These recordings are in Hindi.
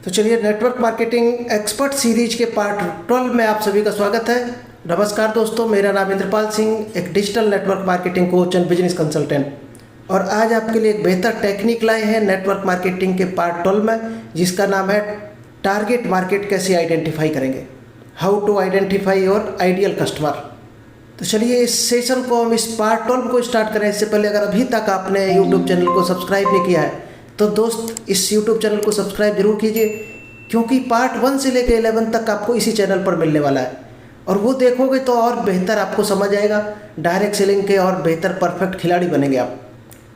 तो चलिए, नेटवर्क मार्केटिंग एक्सपर्ट सीरीज के पार्ट 12 में आप सभी का स्वागत है। नमस्कार दोस्तों, मेरा नाम इंद्रपाल सिंह, एक digital network marketing coach and business consultant, और आज आपके लिए एक बेहतर टेक्निक लाए हैं नेटवर्क मार्केटिंग के पार्ट 12 में, जिसका नाम है टारगेट मार्केट कैसे आइडेंटिफाई करेंगे, how to identify your ideal customer. तो चलिए, इस सेशन को हम इस पार्ट 12 को स्टार्ट करें इससे पहले अगर अभी तक आपने यूट्यूब चैनल को सब्सक्राइब नहीं किया है तो दोस्त इस यूट्यूब चैनल को सब्सक्राइब जरूर कीजिए, क्योंकि पार्ट 1 से लेकर 11 तक आपको इसी चैनल पर मिलने वाला है, और वो देखोगे तो और बेहतर आपको समझ आएगा डायरेक्ट सेलिंग के, और बेहतर परफेक्ट खिलाड़ी बनेंगे आप।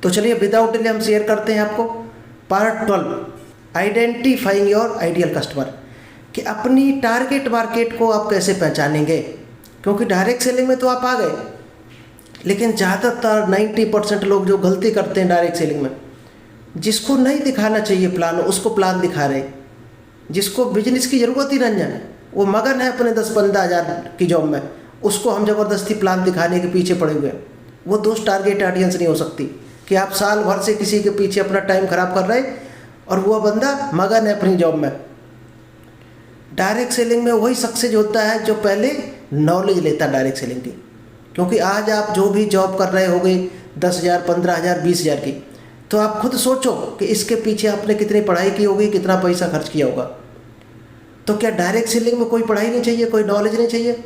तो चलिए, विदाउट डिले हम शेयर करते हैं आपको part 12, identifying your ideal customer, कि अपनी टारगेट मार्केट को आप कैसे पहचानेंगे। क्योंकि डायरेक्ट सेलिंग में तो आप आ गए, लेकिन ज़्यादातर 90% लोग जो गलती करते हैं डायरेक्ट सेलिंग में, जिसको नहीं दिखाना चाहिए प्लान उसको प्लान दिखा रहे, जिसको बिजनेस की ज़रूरत ही नहीं है, वो मगन है अपने 10-15 हज़ार की जॉब में, उसको हम ज़बरदस्ती प्लान दिखाने के पीछे पड़े हुए हैं। वो दोस्त टारगेट ऑडियंस नहीं हो सकती कि आप साल भर से किसी के पीछे अपना टाइम ख़राब कर रहे और वो बंदा मगन है अपनी जॉब में। डायरेक्ट सेलिंग में वही सक्सेस होता है जो पहले नॉलेज लेता है डायरेक्ट सेलिंग की। क्योंकि आज आप जो भी जॉब कर रहे होगे 10,000, 15,000, 20,000 की, तो आप खुद सोचो कि इसके पीछे आपने कितनी पढ़ाई की होगी, कितना पैसा खर्च किया होगा। तो क्या डायरेक्ट सेलिंग में कोई पढ़ाई नहीं चाहिए, कोई नॉलेज नहीं चाहिए?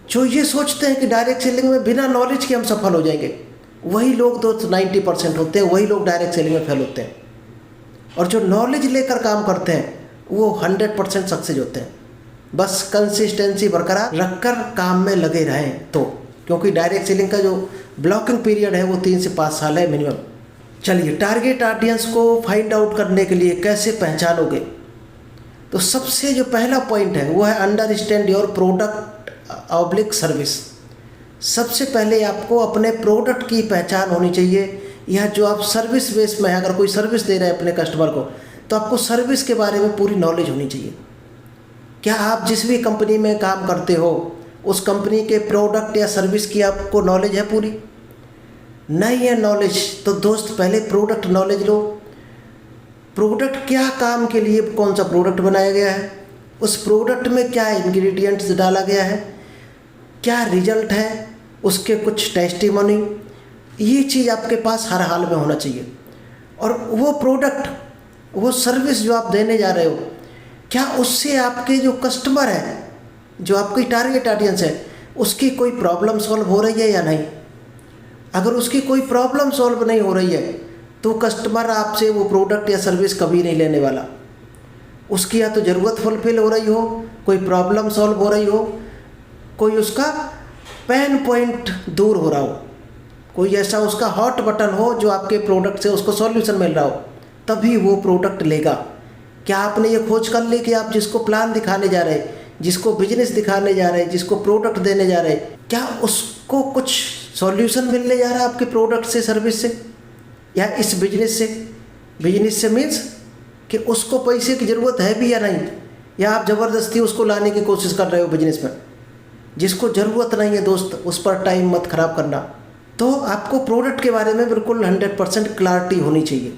जो ये सोचते हैं कि डायरेक्ट सेलिंग में बिना नॉलेज के हम सफल हो जाएंगे, वही लोग तो 90% होते हैं, वही लोग डायरेक्ट सेलिंग में फेल होते हैं। और जो नॉलेज लेकर काम करते हैं वो 100% सक्सेस होते हैं। बस कंसिस्टेंसी बरकरार रखकर काम में लगे रहें तो, क्योंकि डायरेक्ट सेलिंग का जो ब्लॉकिंग पीरियड है वो 3 से 5 साल है मिनिमम। चलिए, टारगेट ऑडियंस को फाइंड आउट करने के लिए कैसे पहचानोगे? तो सबसे जो पहला पॉइंट है वो है understand your product oblique service. सबसे पहले आपको अपने प्रोडक्ट की पहचान होनी चाहिए, या जो आप सर्विस बेस में है, अगर कोई सर्विस दे रहे हैं अपने कस्टमर को, तो आपको सर्विस के बारे में पूरी नॉलेज होनी चाहिए। क्या आप जिस भी कंपनी में काम करते हो उस कंपनी के प्रोडक्ट या सर्विस की आपको नॉलेज है पूरी? नहीं है नॉलेज तो दोस्त पहले प्रोडक्ट नॉलेज लो। प्रोडक्ट क्या काम के लिए, कौन सा प्रोडक्ट बनाया गया है, उस प्रोडक्ट में क्या इंग्रेडिएंट्स डाला गया है, क्या रिजल्ट है, उसके कुछ टेस्टिमनी, ये चीज़ आपके पास हर हाल में होना चाहिए। और वो प्रोडक्ट, वो सर्विस जो आप देने जा रहे हो, क्या उससे आपके जो कस्टमर है, जो आपकी टारगेट ऑडियंस है, उसकी कोई प्रॉब्लम सॉल्व हो रही है या नहीं? अगर उसकी कोई प्रॉब्लम सॉल्व नहीं हो रही है तो कस्टमर आपसे वो प्रोडक्ट या सर्विस कभी नहीं लेने वाला। उसकी या तो ज़रूरत फुलफिल हो रही हो, कोई प्रॉब्लम सॉल्व हो रही हो, कोई उसका पेन पॉइंट दूर हो रहा हो, कोई ऐसा उसका हॉट बटन हो जो आपके प्रोडक्ट से उसको सॉल्यूशन मिल रहा हो, तभी वो प्रोडक्ट लेगा। क्या आपने ये खोज कर ली कि आप जिसको प्लान दिखाने जा रहे हैं, जिसको बिजनेस दिखाने जा रहे हैं, जिसको प्रोडक्ट देने जा रहे हैं, क्या उसको कुछ सॉल्यूशन मिलने जा रहा है आपके प्रोडक्ट से, सर्विस से, या इस बिजनेस से? बिजनेस से मीन्स कि उसको पैसे की ज़रूरत है भी या नहीं, या आप ज़बरदस्ती उसको लाने की कोशिश कर रहे हो बिजनेस में। जिसको ज़रूरत नहीं है दोस्त, उस पर टाइम मत ख़राब करना। तो आपको प्रोडक्ट के बारे में बिल्कुल 100% क्लैरिटी होनी चाहिए।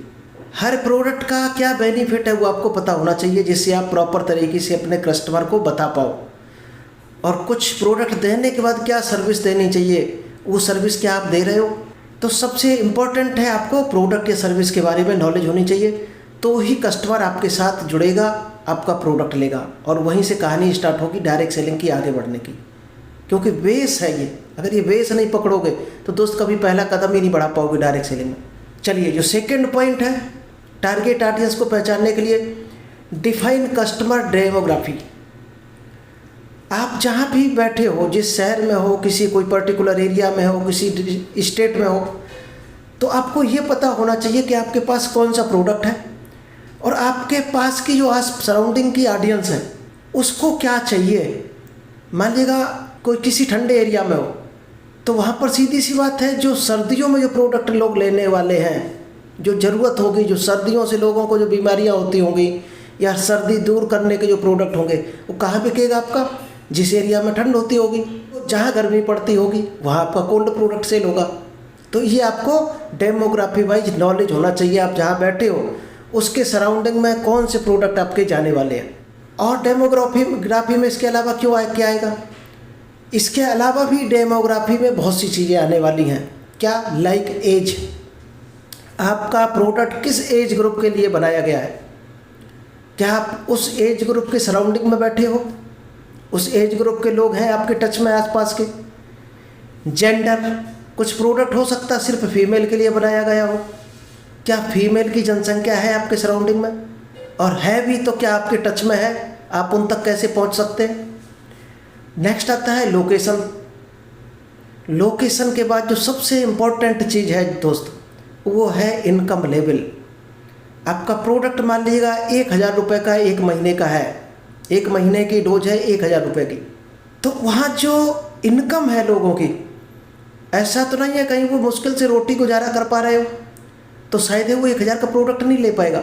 हर प्रोडक्ट का क्या बेनिफिट है वो आपको पता होना चाहिए, जिससे आप प्रॉपर तरीके से अपने कस्टमर को बता पाओ। और कुछ प्रोडक्ट देने के बाद क्या सर्विस देनी चाहिए, वो सर्विस क्या आप दे रहे हो। तो सबसे इम्पोर्टेंट है आपको प्रोडक्ट या सर्विस के बारे में नॉलेज होनी चाहिए, तो ही कस्टमर आपके साथ जुड़ेगा, आपका प्रोडक्ट लेगा, और वहीं से कहानी स्टार्ट होगी डायरेक्ट सेलिंग की आगे बढ़ने की। क्योंकि बेस है ये, अगर ये बेस नहीं पकड़ोगे तो दोस्त कभी पहला कदम ही नहीं बढ़ा पाओगे डायरेक्ट सेलिंग में। चलिए, जो सेकेंड पॉइंट है टारगेट ऑडियंस को पहचानने के लिए, डिफाइन कस्टमर डेमोग्राफी। आप जहाँ भी बैठे हो, जिस शहर में हो, किसी कोई पर्टिकुलर एरिया में हो, किसी स्टेट में हो, तो आपको ये पता होना चाहिए कि आपके पास कौन सा प्रोडक्ट है, और आपके पास की जो आस सराउंडिंग की ऑडियंस है उसको क्या चाहिए। मान लीजिएगा कोई किसी ठंडे एरिया में हो, तो वहाँ पर सीधी सी बात है, जो सर्दियों में जो प्रोडक्ट लोग लेने वाले हैं, जो ज़रूरत होगी, जो सर्दियों से लोगों को जो बीमारियाँ होती होंगी या सर्दी दूर करने के जो प्रोडक्ट होंगे, वो कहाँ बिकेगा आपका? जिस एरिया में ठंड होती होगी, जहाँ गर्मी पड़ती होगी, वहाँ आपका कोल्ड प्रोडक्ट सेल होगा। तो ये आपको डेमोग्राफी वाइज नॉलेज होना चाहिए। आप जहाँ बैठे हो उसके सराउंडिंग में कौन से प्रोडक्ट आपके जाने वाले हैं। और डेमोग्राफी में इसके अलावा क्या आएगा, इसके अलावा भी डेमोग्राफी में बहुत सी चीज़ें आने वाली हैं। क्या? लाइक एज, आपका प्रोडक्ट किस एज ग्रुप के लिए बनाया गया है, क्या आप उस एज ग्रुप के सराउंडिंग में बैठे हो, उस एज ग्रुप के लोग हैं आपके टच में आसपास के। जेंडर, कुछ प्रोडक्ट हो सकता है सिर्फ फीमेल के लिए बनाया गया हो, क्या फीमेल की जनसंख्या है आपके सराउंडिंग में, और है भी तो क्या आपके टच में है, आप उन तक कैसे पहुंच सकते हैं। नेक्स्ट आता है लोकेशन। लोकेशन के बाद जो सबसे इम्पोर्टेंट चीज़ है दोस्त, वो है इनकम लेवल। आपका प्रोडक्ट मान लीजिएगा 1000 रुपये का एक महीने का है, एक महीने की डोज है 1000 रुपये की, तो वहाँ जो इनकम है लोगों की, ऐसा तो नहीं है कहीं वो मुश्किल से रोटी गुजारा कर पा रहे हो तो शायद वो 1000 का प्रोडक्ट नहीं ले पाएगा।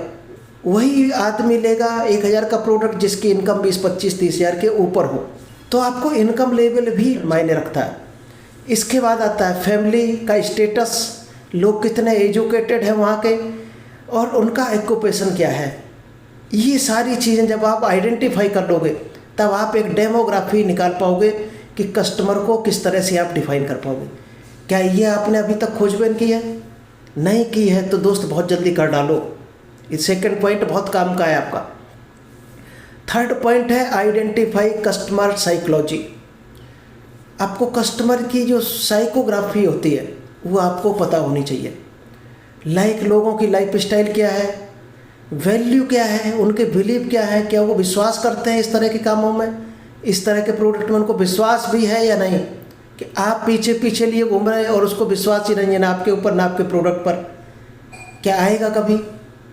वही आदमी लेगा 1000 का प्रोडक्ट जिसकी इनकम 20, 25, 30 हज़ार के ऊपर हो। तो आपको इनकम लेवल भी मायने रखता है। इसके बाद आता है फैमिली का स्टेटस, लोग कितने एजुकेटेड हैं वहाँ के, और उनका ऑक्यूपेशन क्या है। ये सारी चीज़ें जब आप आइडेंटिफाई कर लोगे तब आप एक डेमोग्राफी निकाल पाओगे कि कस्टमर को किस तरह से आप डिफाइन कर पाओगे। क्या ये आपने अभी तक खोजबीन की है? नहीं की है तो दोस्त बहुत जल्दी कर डालो। ये सेकंड पॉइंट बहुत काम का है आपका। थर्ड पॉइंट है आइडेंटिफाई कस्टमर साइकोलॉजी। आपको कस्टमर की जो साइकोग्राफी होती है वो आपको पता होनी चाहिए। लाइक लोगों की लाइफ स्टाइल क्या है, वैल्यू क्या है, उनके बिलीव क्या है, क्या वो विश्वास करते हैं इस तरह के कामों में, इस तरह के प्रोडक्ट में उनको विश्वास भी है या नहीं, कि आप पीछे पीछे लिए घूम रहे हैं और उसको विश्वास ही नहीं है ना आपके ऊपर ना आपके प्रोडक्ट पर। क्या आएगा कभी?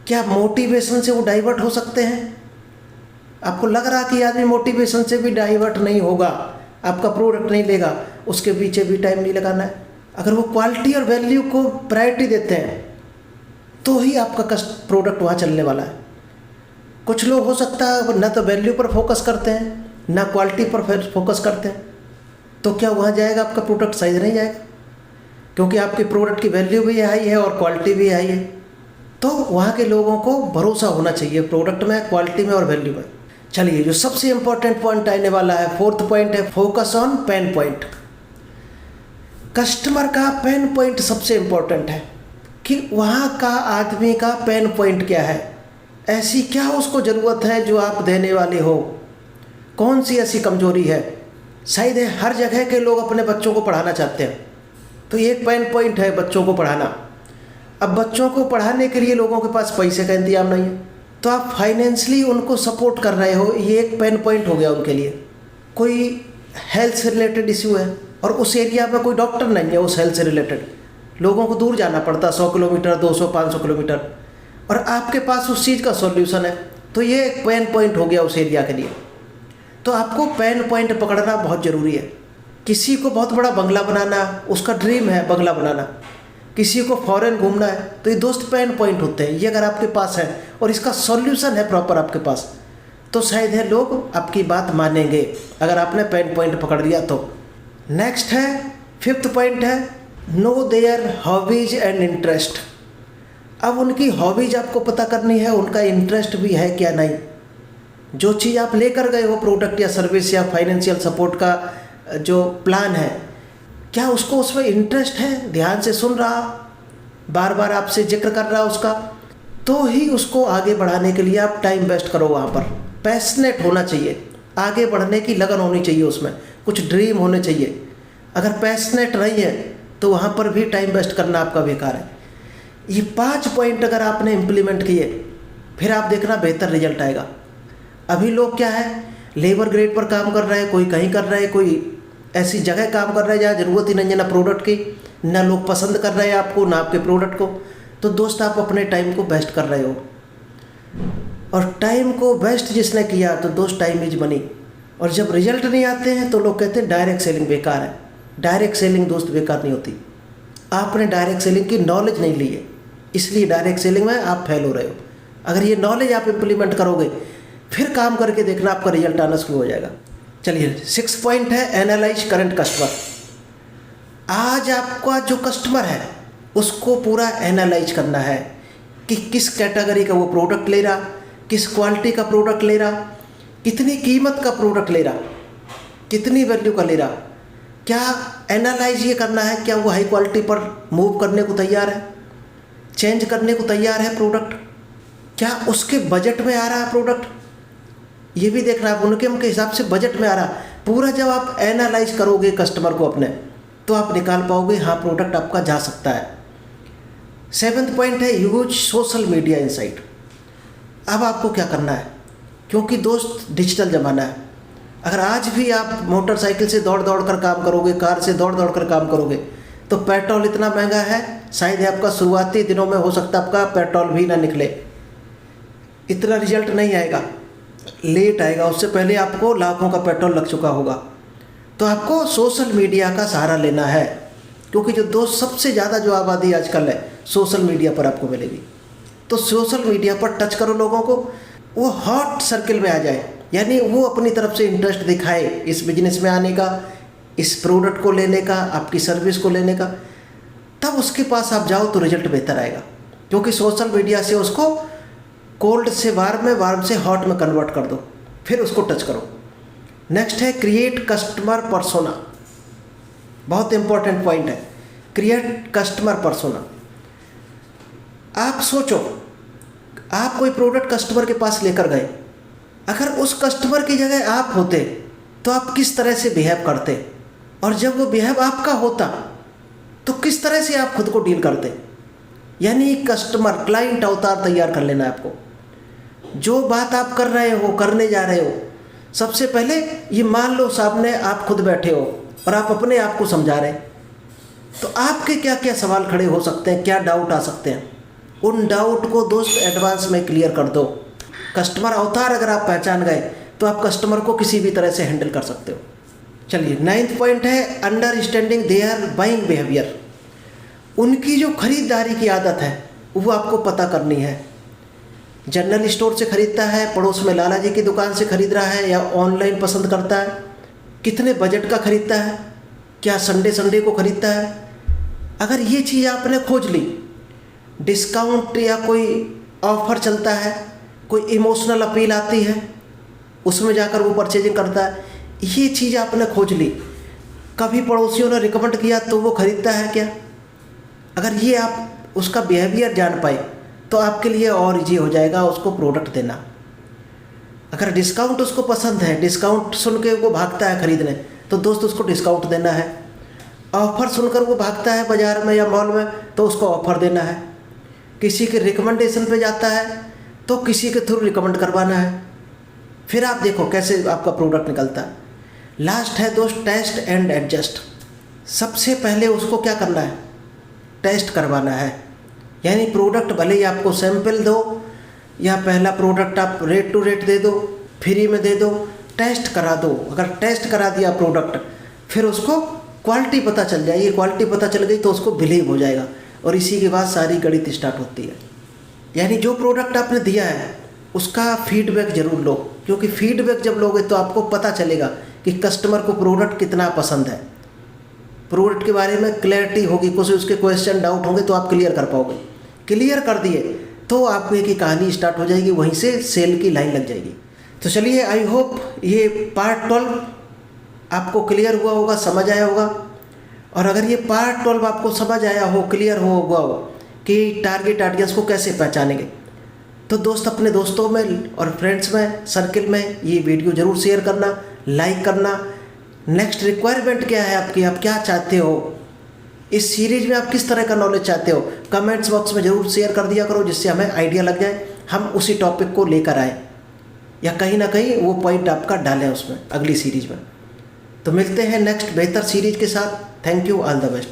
क्या मोटिवेशन से वो डाइवर्ट हो सकते हैं? आपको लग रहा कि आदमी मोटिवेशन से भी डाइवर्ट नहीं होगा, आपका प्रोडक्ट नहीं लेगा, उसके पीछे भी टाइम नहीं लगाना है। अगर वो क्वालिटी और वैल्यू को प्रायोरिटी देते हैं तो ही आपका प्रोडक्ट वहाँ चलने वाला है। कुछ लोग हो सकता है ना तो वैल्यू पर फोकस करते हैं ना क्वालिटी पर फोकस करते हैं, तो क्या वहाँ जाएगा आपका प्रोडक्ट साइज नहीं जाएगा, क्योंकि आपके प्रोडक्ट की वैल्यू भी हाई है और क्वालिटी भी हाई है। तो वहाँ के लोगों को भरोसा होना चाहिए प्रोडक्ट में, क्वालिटी में और वैल्यू में। चलिए, जो सबसे इम्पोर्टेंट पॉइंट आने वाला है, फोर्थ पॉइंट है focus on pain point. Customer का पेन पॉइंट सबसे इम्पोर्टेंट है कि वहाँ का आदमी का पेन पॉइंट क्या है, ऐसी क्या उसको ज़रूरत है जो आप देने वाले हो, कौन सी ऐसी कमजोरी है। शायद है हर जगह के लोग अपने बच्चों को पढ़ाना चाहते हैं, तो ये एक पेन पॉइंट है बच्चों को पढ़ाना। अब बच्चों को पढ़ाने के लिए लोगों के पास पैसे का इंतजाम नहीं है, तो आप फाइनेंशियली उनको सपोर्ट कर रहे हो, ये एक पेन पॉइंट हो गया उनके लिए। कोई हेल्थ से रिलेटेड इश्यू है और उस एरिया में कोई डॉक्टर नहीं है, उस हेल्थ से रिलेटेड लोगों को दूर जाना पड़ता, 100 किलोमीटर 200 500 किलोमीटर, और आपके पास उस चीज़ का सॉल्यूशन है, तो ये एक पेन पॉइंट हो गया उस एरिया के लिए। तो आपको पेन पॉइंट पकड़ना बहुत ज़रूरी है। किसी को बहुत बड़ा बंगला बनाना, उसका ड्रीम है बंगला बनाना, किसी को फॉरेन घूमना है, तो ये दोस्त पेन पॉइंट होते हैं। ये अगर आपके पास है और इसका सॉल्यूशन है प्रॉपर आपके पास, तो शायद है लोग आपकी बात मानेंगे, अगर आपने पेन पॉइंट पकड़ लिया तो। नेक्स्ट है, फिफ्थ पॉइंट है know their hobbies and interest. अब उनकी हॉबीज आपको पता करनी है, उनका इंटरेस्ट भी है क्या नहीं। जो चीज़ आप लेकर गए हो, प्रोडक्ट या सर्विस या फाइनेंशियल सपोर्ट का जो प्लान है, क्या उसको उसमें इंटरेस्ट है, ध्यान से सुन रहा, बार बार आपसे जिक्र कर रहा उसका, तो ही उसको आगे बढ़ाने के लिए आप टाइम वेस्ट करो। वहाँ पर पैशनेट होना चाहिए, आगे बढ़ने की लगन होनी चाहिए, उसमें कुछ ड्रीम होने चाहिए। अगर पैशनेट नहीं है तो वहाँ पर भी टाइम वेस्ट करना आपका बेकार है। ये 5 पॉइंट अगर आपने इम्प्लीमेंट किए, फिर आप देखना बेहतर रिजल्ट आएगा। अभी लोग क्या है, लेबर ग्रेड पर काम कर रहे हैं, कोई कहीं कर रहे हैं, कोई ऐसी जगह काम कर रहे हैं जहाँ ज़रूरत ही नहीं है ना प्रोडक्ट की, ना लोग पसंद कर रहे हैं आपको, ना आपके प्रोडक्ट को। तो दोस्त आप अपने टाइम को वेस्ट कर रहे हो, और टाइम को वेस्ट जिसने किया तो दोस्त टाइम इज मनी। और जब रिजल्ट नहीं आते हैं तो लोग कहते हैं डायरेक्ट सेलिंग बेकार है। डायरेक्ट सेलिंग दोस्त बेकार नहीं होती, आपने डायरेक्ट सेलिंग की नॉलेज नहीं ली है, इसलिए डायरेक्ट सेलिंग में आप फेल हो रहे हो। अगर ये नॉलेज आप इम्प्लीमेंट करोगे, फिर काम करके देखना आपका रिजल्ट आना शुरू हो जाएगा। चलिए, 6 पॉइंट है एनालाइज करंट कस्टमर। आज आपका जो कस्टमर है उसको पूरा एनालाइज करना है कि किस कैटेगरी का वो प्रोडक्ट ले रहा, किस क्वालिटी का प्रोडक्ट ले रहा, कितनी कीमत का प्रोडक्ट ले रहा, कितनी वैल्यू का ले रहा। क्या एनालाइज ये करना है, क्या वो हाई क्वालिटी पर मूव करने को तैयार है, चेंज करने को तैयार है प्रोडक्ट, क्या उसके बजट में आ रहा है प्रोडक्ट, ये भी देखना है। उनके उनके हिसाब से बजट में आ रहा। पूरा जब आप एनालाइज करोगे कस्टमर को अपने, तो आप निकाल पाओगे हाँ प्रोडक्ट आपका जा सकता है। 7th पॉइंट है यूज सोशल मीडिया इनसाइट। अब आपको क्या करना है, क्योंकि दोस्त डिजिटल ज़माना है। अगर आज भी आप मोटरसाइकिल से दौड़ दौड़ कर काम करोगे, कार से दौड़ दौड़ कर काम करोगे, तो पेट्रोल इतना महंगा है, शायद आपका शुरुआती दिनों में हो सकता है आपका पेट्रोल भी ना निकले, इतना रिजल्ट नहीं आएगा, लेट आएगा। उससे पहले आपको लाखों का पेट्रोल लग चुका होगा। तो आपको सोशल मीडिया का सहारा लेना है, क्योंकि जो दोस्त सबसे ज़्यादा जो आबादी आजकल है सोशल मीडिया पर आपको मिलेगी। तो सोशल मीडिया पर टच करो लोगों को, वो हॉट सर्किल में आ जाए, यानी वो अपनी तरफ से इंटरेस्ट दिखाए इस बिजनेस में आने का, इस प्रोडक्ट को लेने का, आपकी सर्विस को लेने का। तब उसके पास आप जाओ तो रिजल्ट बेहतर आएगा, क्योंकि सोशल मीडिया से उसको कोल्ड से वार्म में, वार्म से हॉट में कन्वर्ट कर दो, फिर उसको टच करो। नेक्स्ट है क्रिएट कस्टमर पर्सोना। बहुत इंपॉर्टेंट पॉइंट है, क्रिएट कस्टमर पर्सोना। आप सोचो, आप कोई प्रोडक्ट कस्टमर के पास लेकर गए, अगर उस कस्टमर की जगह आप होते तो आप किस तरह से बिहेव करते, और जब वो बिहेव आपका होता तो किस तरह से आप खुद को डील करते। यानी कस्टमर क्लाइंट अवतार तैयार कर लेना है आपको। जो बात आप कर रहे हो, करने जा रहे हो, सबसे पहले ये मान लो सामने आप खुद बैठे हो और आप अपने आप को समझा रहे हैं, तो आपके क्या क्या सवाल खड़े हो सकते हैं, क्या डाउट आ सकते हैं, उन डाउट को दोस्त एडवांस में क्लियर कर दो। कस्टमर अवतार अगर आप पहचान गए तो आप कस्टमर को किसी भी तरह से हैंडल कर सकते हो। चलिए 9th पॉइंट है अंडरस्टैंडिंग देयर बाइंग बिहेवियर। उनकी जो खरीदारी की आदत है वो आपको पता करनी है। जनरल स्टोर से खरीदता है, पड़ोस में लाला जी की दुकान से खरीद रहा है, या ऑनलाइन पसंद करता है, कितने बजट का खरीदता है, क्या संडे संडे को खरीदता है। अगर ये चीज़ आपने खोज ली, डिस्काउंट या कोई ऑफ़र चलता है, कोई इमोशनल अपील आती है, उसमें जाकर वो परचेजिंग करता है, ये चीज़ आपने खोज ली, कभी पड़ोसियों ने रिकमेंड किया तो वो खरीदता है क्या, अगर ये आप उसका बिहेवियर जान पाए तो आपके लिए और इजी हो जाएगा उसको प्रोडक्ट देना। अगर डिस्काउंट उसको पसंद है, डिस्काउंट सुन के वो भागता है खरीदने, तो दोस्त उसको डिस्काउंट देना है। ऑफ़र सुनकर वो भागता है बाज़ार में या मॉल में, तो उसको ऑफ़र देना है। किसी के रिकमेंडेशन पे जाता है तो किसी के थ्रू रिकमेंड करवाना है। फिर आप देखो कैसे आपका प्रोडक्ट निकलता है। लास्ट है दोस्त टेस्ट एंड एडजस्ट। सबसे पहले उसको क्या करना है, टेस्ट करवाना है। यानी प्रोडक्ट भले ही आपको सैंपल दो या पहला प्रोडक्ट आप रेट टू रेट दे दो, फ्री में दे दो, टेस्ट करा दो। अगर टेस्ट करा दिया प्रोडक्ट, फिर उसको क्वालिटी पता चल जाएगी, क्वालिटी पता चल गई तो उसको बिलीव हो जाएगा, और इसी के बाद सारी गणित स्टार्ट होती है। यानी जो प्रोडक्ट आपने दिया है उसका फीडबैक ज़रूर लो, क्योंकि फीडबैक जब लोगे तो आपको पता चलेगा कि कस्टमर को प्रोडक्ट कितना पसंद है। प्रोडक्ट के बारे में क्लैरिटी होगी, कुछ उसके क्वेश्चन डाउट होंगे तो आप क्लियर कर पाओगे। क्लियर कर दिए तो आपकी की कहानी स्टार्ट हो जाएगी, वहीं से सेल की लाइन लग जाएगी। तो चलिए, आई होप ये पार्ट 12 आपको क्लियर हुआ होगा, समझ आया होगा। और अगर ये पार्ट 12 आपको समझ आया हो, क्लियर हुआ हो कि टारगेट ऑडियंस को कैसे पहचानेंगे, तो दोस्त अपने दोस्तों में और फ्रेंड्स में, सर्किल में ये वीडियो ज़रूर शेयर करना, लाइक करना। नेक्स्ट रिक्वायरमेंट क्या है आपकी, आप क्या चाहते हो, इस सीरीज में आप किस तरह का नॉलेज चाहते हो, कमेंट्स बॉक्स में ज़रूर शेयर कर दिया करो, जिससे हमें आइडिया लग जाए, हम उसी टॉपिक को लेकर आए या कहीं ना कहीं वो पॉइंट आपका डालें उसमें अगली सीरीज में। तो मिलते हैं नेक्स्ट बेहतर सीरीज के साथ। Thank you, all the best.